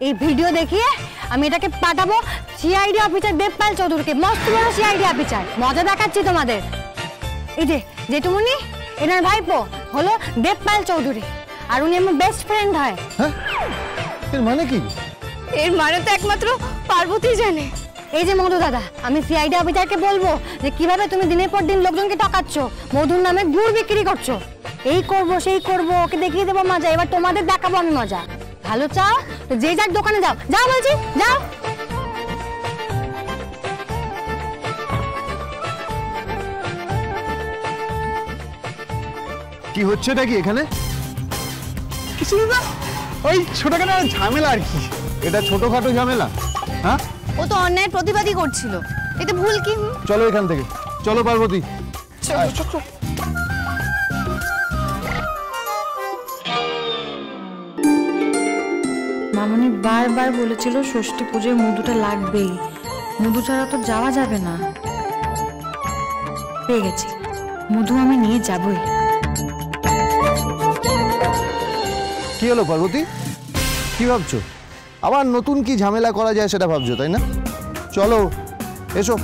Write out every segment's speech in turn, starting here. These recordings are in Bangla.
এই ভিডিও দেখিয়ে আমি এটাকে পাঠাবো সিআইডি অফিসার দেবপাল চৌধুরীকে। মস্ত বড় সিআইডি অফিসার, মজা দেখাচ্ছি তোমাদের। এই যে জেঠুমনি, এনার ভাইপো হলো দেবপাল চৌধুরী, আর উনি আমার বেস্ট ফ্রেন্ড হয়। হ্যাঁ, এর মানে কি? এর মানে তো একমাত্র পার্বতী জানে। এই যে মধু দাদা, আমি সিআইডি অফিসারকে বলবো যে কিভাবে তুমি দিনের পর দিন লোকজনকে ঠকাচ্ছ, মধুর নামে গুড় বিক্রি করছো। এই করবো সেই করবো, ওকে দেখিয়ে দেবো মজা। এবার তোমাদের দেখাবো আমি মজা। ভালো চাও তো যে যার দোকানে যাও, যাও বলছি, যাও। কি হচ্ছে নাকি এখানে? কিছু না, ওই ছোটখাটো ঝামেলা আর কি। এটা ছোটখাটো ঝামেলা? হ্যাঁ, ও তো অন্যায়ের প্রতিবাদই করছিল, এতে ভুল কি? চলো এখান থেকে, চলো পার্বতী। মামনি বারবার বলেছিল ষষ্ঠী পুজোয় মধুটা লাগবেই, মধু ছাড়া তো যাওয়া যাবে না। পেয়ে গেছি, মধু আমি নিয়ে যাবই। কি হলো পার্বতী, কি ভাবছো? আবার নতুন কি ঝামেলা করা যায় সেটা ভাবছো, তাই না? চলো এসো।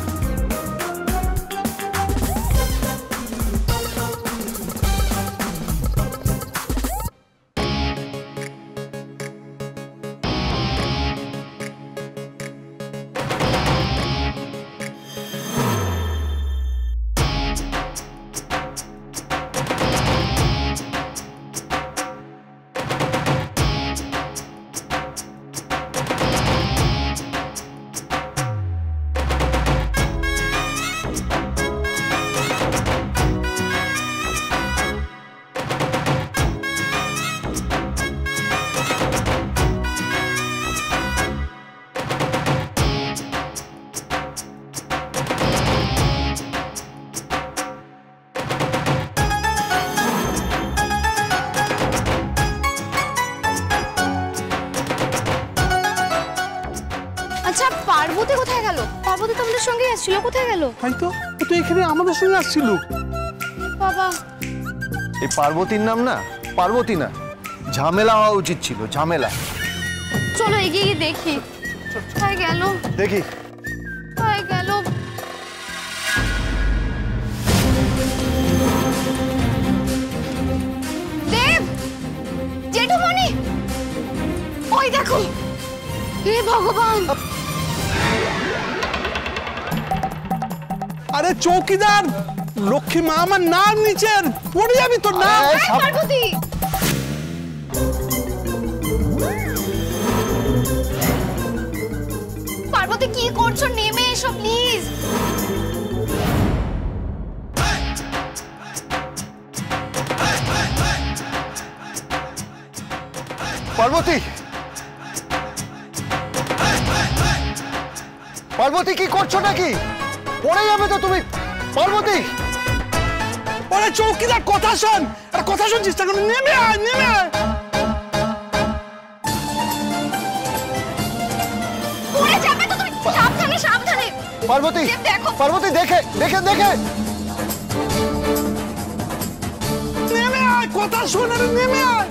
আচ্ছা পার্বতী কোথায় গেল? পার্বতী তো আমাদের সঙ্গে আসছিল, কোথায় গেল? হয়তো ও তো এখানে আমাদের সঙ্গে আসছিল। বাবা, এই পার্বতীর নাম না পার্বতী না, ঝামেলা হওয়া উচিত ছিল, ঝামেলা। চলো এগিয়ে গিয়ে দেখি কোথায় গেল। দেখি কোথায় গেল? দেব, জেঠুমনি, ওই দেখো। হে ভগবান! আরে চৌকিদার, লক্ষ্মী মা আমার নাম নিচের, পড়ে যাবি তোর নাম। পার্বতী, পার্বতী কি করছো? নেমে এসো প্লিজ। পার্বতী, পার্বতী কি করছো নাকি? পড়ে যাবে তো তুমি। পার্বতী, ওরে চৌকিদার কথা শোন, আর কথা শোন, চেষ্টা করে নেমে আয়, নেমে আয়। পড়ে যাবে তো তুমি, সাবধানে সাবধানে। পার্বতী, দেখো। পার্বতী, দেখে দেখে দেখে। নেমে আয়, কথা শোন, আরে নেমে আয়।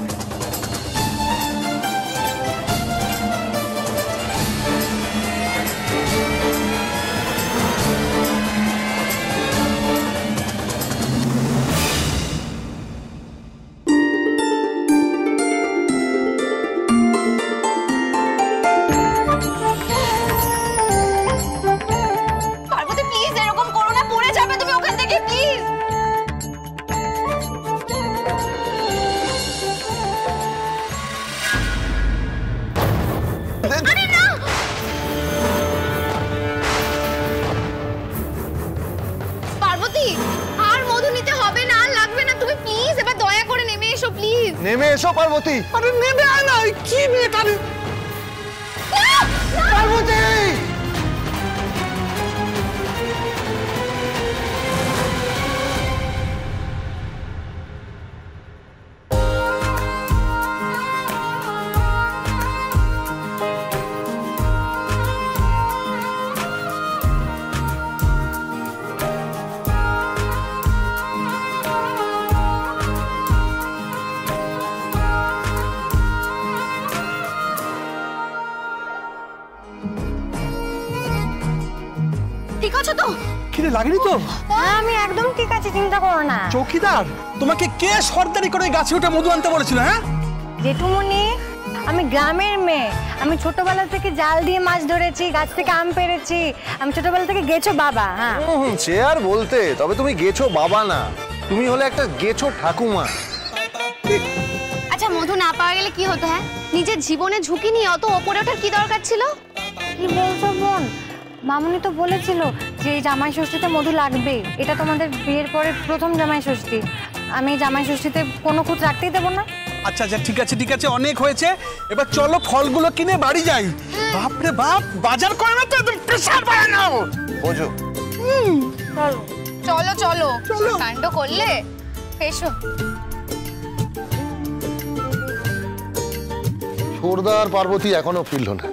পার্বতী প্লিজ এরকম করো না, পড়ে যাবে তুমি ওখান থেকে, প্লিজ। আরে না, পার্বতী আর মধু নিতে হবে না, আর লাগবে না। তুমি প্লিজ এবার দয়া করে নেমে এসো, প্লিজ। নেমে এসো পার্বতী। আরে নেমে আয় না, কি মেয়েটা রে। পার্বতী, ঠিক আছো তো? কিরে লাগেনি তো? হ্যাঁ আমি একদম ঠিক আছি, চিন্তা করো না। চৌকিদার, তোমাকে কে সর্দারি করে গাছে উঠে মধু আনতে বলেছিল? হ্যাঁ জেঠুমনি, আমি গ্রামের মেয়ে। আমি ছোটবেলা থেকে জাল দিয়ে মাছ ধরেছি, গাছ থেকে আম পেড়েছি। আমি ছোটবেলা থেকে গেছো বাবা। হ্যাঁ সে আর বলতে, তবে তুমি গেছো বাবা না, তুমি হলে একটা গেছো ঠাকুমা। আচ্ছা মধু না পাওয়া গেলে কি হতো? হ্যাঁ, নিজের জীবনে ঝুঁকি নিয়ে অত ওপরে ওঠার কি দরকার ছিল? কি বলছো বোন? মামুনি তো বলেছিল যে এই জামাই ষষ্ঠীতে মধু লাগবে। এটা তোমাদের বিয়ের পরে প্রথম জামাই ষষ্ঠী। আমি এই জামাই ষষ্ঠীতে কোনো খুঁত রাখতেই দেবো না। আচ্ছা আচ্ছা ঠিক আছে ঠিক আছে, অনেক হয়েছে, এবার চলো ফলগুলো কিনে বাড়ি যাই। বাপরে বাপ, বাজার করে না তো একদম প্রেসার বাড়ায় নাও। বোঝো চলো চলো চলো, কাণ্ড করলে। এসো। ছোড়দার পার্বতী এখনো ফিরল না,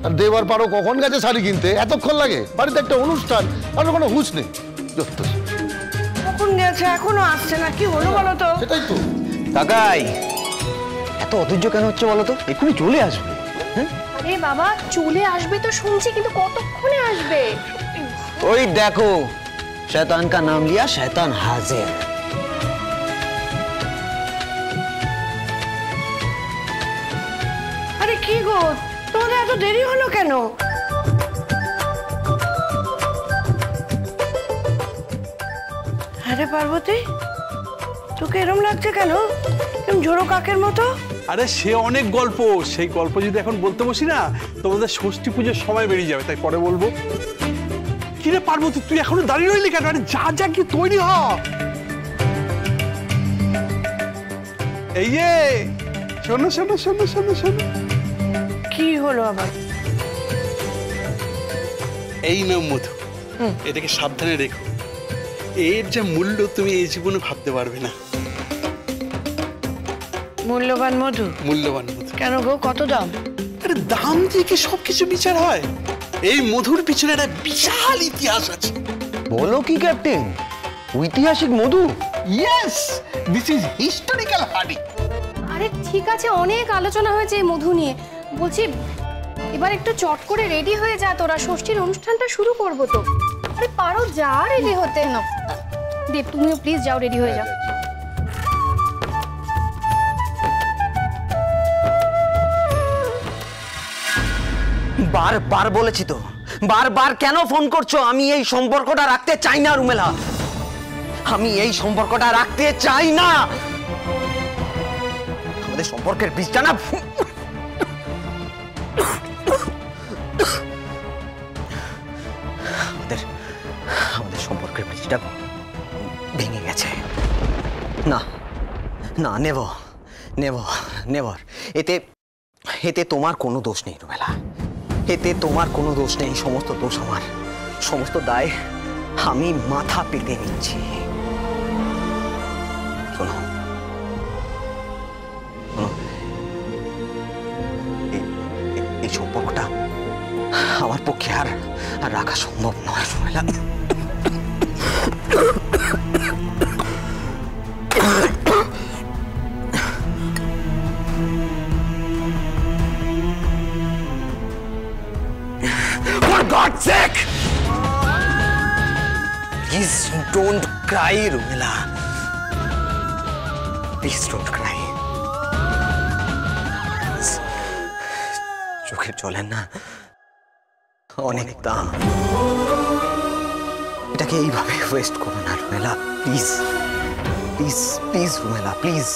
আর দেবার পারো কখন গেছে শাড়ি কিনতে? এতক্ষণ লাগে? বাড়িতে একটা অনুষ্ঠান, আর কোনো হুঁশ নেই। যত সব। কখন গেছে এখনো আসছে না, কি হলো বলো তো? সেটাই তো। কাকাই, এত অধৈর্য কেন হচ্ছে বলো তো? এক্ষুনি চলে আসবে। আরে বাবা চলে আসবে তো শুনছি, কিন্তু কতক্ষণে আসবে? ওই দেখো, শয়তান কা নাম লিয়া শয়তান হাজির। আরে কি গো, তোমাদের এত দেরি হলো কেন? আরে পার্বতী, তোকে এরম লাগছে কেন? কেমন ঝোড়ো কাকের মতো? আরে সে অনেক গল্প, সেই গল্প যদি এখন বলতে বসি না তোমাদের ষষ্ঠী পুজোর সময় বেরিয়ে যাবে, তাই পরে বলবো। কিরে পার্বতী, তুই এখনো দাঁড়িয়ে রইলি কেন? আরে যা যা, কি তৈরি হ। এই যে শোনো শোনো শোনো শোনো শোনো, কি হলো আবার? এই নাও মধু, এটাকে সাবধানে রেখো। এর যে মূল্য তুমি এই জীবনে ভাবতে পারবে না। মূল্যবান মধু? মূল্যবান মধু। কেন গো, কত দাম? আরে দাম দিয়ে কি সবকিছু বিচার হয়? এই মধুর পিছনে একটা বিশাল ইতিহাস আছে। বলো কি ক্যাপ্টেন, ঐতিহাসিক মধু? Yes, this is historical hardy. আরে ঠিক আছে, অনেক আলোচনা হয়েছে এই মধু নিয়ে। বলছি এবার একটু চট করে রেডি হয়ে যা, তোরা ষষ্ঠীর অনুষ্ঠানটা শুরু করবো তো। আরে পারো যা রেডি হতে। না দেব, তুমিও প্লিজ যাও, রেডি হয়ে যাও। বারবার বলেছি তো, বারবার কেন ফোন করছো? আমি এই সম্পর্কটা রাখতে চাই না রুমেলা, আমি এই সম্পর্কটা রাখতে চাই না। আমাদের সম্পর্কের বীজটা না আমাদের সম্পর্কের বীজটা ভেঙে গেছে। না না, নেভার নেভার নেভার। এতে তোমার কোনো দোষ নেই রুমেলা, এতে তোমার কোনো দোষ নেই। সমস্ত দোষ আমার, সমস্ত দায় আমি মাথা পেতে নিচ্ছি। শোনো শোনো, এই সম্পর্কটা আমার পক্ষে আর রাখা সম্ভব নয় Rumela. For God's sake! Please don't cry, Rumela. Please don't cry. চোখের জলের না অনেক দাম, এটাকে এইভাবে ওয়েস্ট করো না Rumela, please please please Rumela please.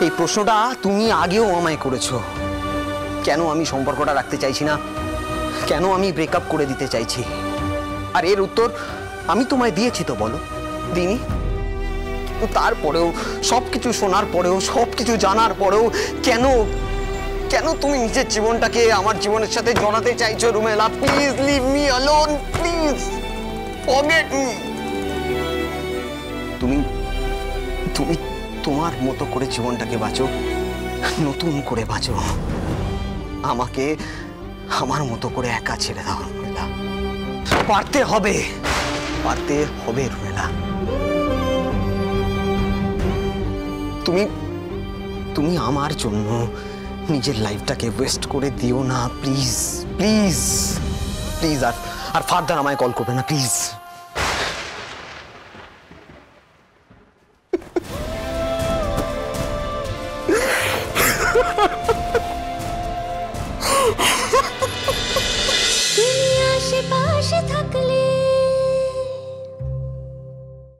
এই প্রশ্নটা তুমি আগেও আমায় করেছো, কেন আমি সম্পর্কটা রাখতে চাইছি না, কেন আমি ব্রেকআপ করে দিতে চাইছি। আর এর উত্তর আমি তোমায় দিয়েছি তো, বলো দিনি? তারপরেও, সবকিছু শোনার পরেও, সবকিছু জানার পরেও কেন কেন তুমি নিজের জীবনটাকে আমার জীবনের সাথে জড়াতে চাইছো Rumela? Please leave me alone, please forget me. তুমি তুমি তোমার মতো করে জীবনটাকে বাঁচো, নতুন করে বাঁচো। আমাকে আমার মতো করে একা ছেড়ে দাও রুমেলা। পারতে হবে রুমেলা। তুমি আমার জন্য নিজের লাইফটাকে ওয়েস্ট করে দিও না, প্লিজ প্লিজ। প্লিজ আর ফার্দার আমায় কল করবে না প্লিজ। তুমি আশেপাশে থাকলে